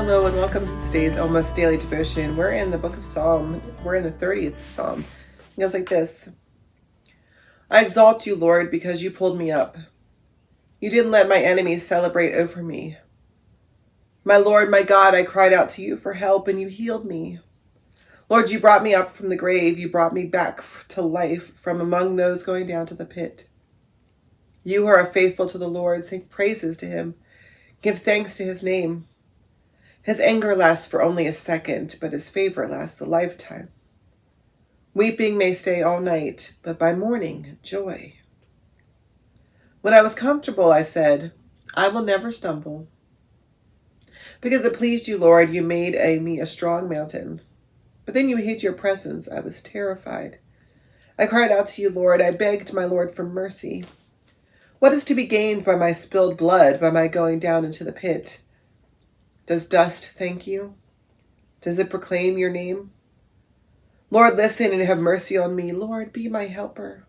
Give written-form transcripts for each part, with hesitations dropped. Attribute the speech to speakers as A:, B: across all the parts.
A: Hello and welcome to today's Almost Daily Devotion. We're in the book of Psalm. We're in the 30th Psalm. It goes like this. I exalt you, Lord, because you pulled me up. You didn't let my enemies celebrate over me. My Lord, my God, I cried out to you for help and you healed me. Lord, you brought me up from the grave. You brought me back to life from among those going down to the pit. You who are faithful to the Lord, sing praises to him. Give thanks to his name. His anger lasts for only a second, but his favor lasts a lifetime. Weeping may stay all night, but by morning, joy. When I was comfortable, I said, I will never stumble. Because it pleased you, Lord, you made me a strong mountain. But then you hid your presence. I was terrified. I cried out to you, Lord. I begged my Lord for mercy. What is to be gained by my spilled blood, by my going down into the pit? Does dust thank you? Does it proclaim your name? Lord, listen and have mercy on me. Lord, be my helper.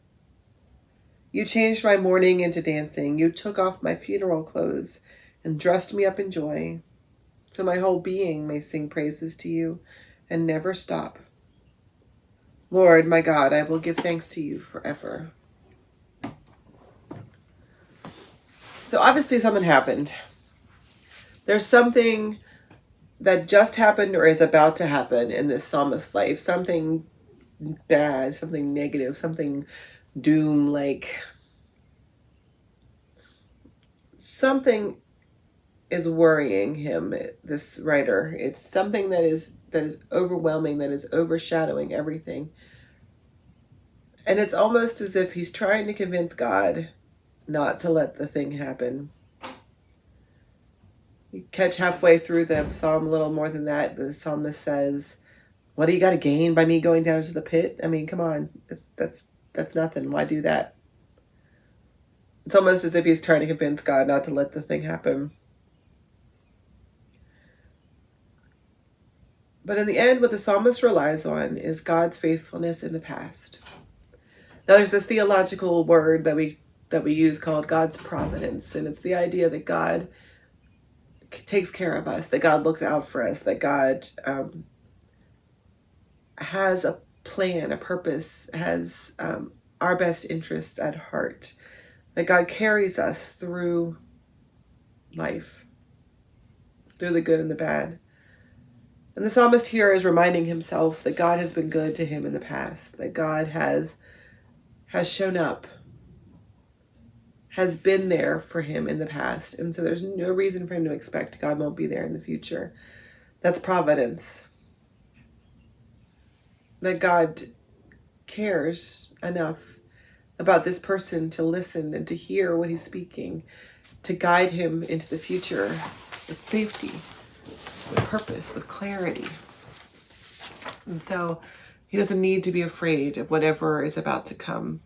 A: You changed my mourning into dancing. You took off my funeral clothes and dressed me up in joy. So my whole being may sing praises to you and never stop. Lord, my God, I will give thanks to you forever. So obviously something happened. There's something that just happened or is about to happen in this psalmist's life. Something bad, something negative, something doom-like. Something is worrying him, this writer. It's something that is overwhelming, that is overshadowing everything. And it's almost as if he's trying to convince God not to let the thing happen. You catch halfway through the psalm, a little more than that, the psalmist says, what do you got to gain by me going down to the pit? I mean, come on, that's nothing. Why do that? It's almost as if he's trying to convince God not to let the thing happen. But in the end, what the psalmist relies on is God's faithfulness in the past. Now, there's this theological word that we use called God's providence, and it's the idea that God takes care of us, that God looks out for us, that God has a plan, a purpose, has our best interests at heart, that God carries us through life, through the good and the bad. And the psalmist here is reminding himself that God has been good to him in the past, that God has shown up, has been there for him in the past. And so there's no reason for him to expect God won't be there in the future. That's providence. That God cares enough about this person to listen and to hear what he's speaking, to guide him into the future with safety, with purpose, with clarity. And so he doesn't need to be afraid of whatever is about to come.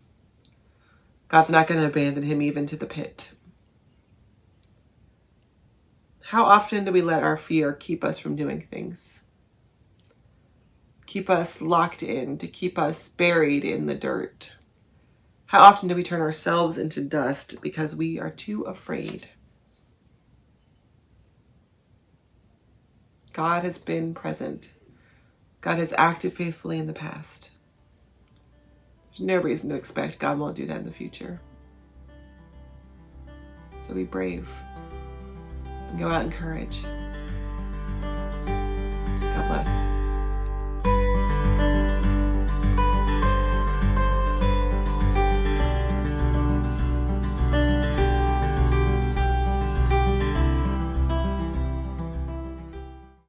A: God's not going to abandon him even to the pit. How often do we let our fear keep us from doing things? Keep us locked in, to keep us buried in the dirt? How often do we turn ourselves into dust because we are too afraid? God has been present. God has acted faithfully in the past. There's no reason to expect God won't do that in the future. So be brave and go out in courage. God bless.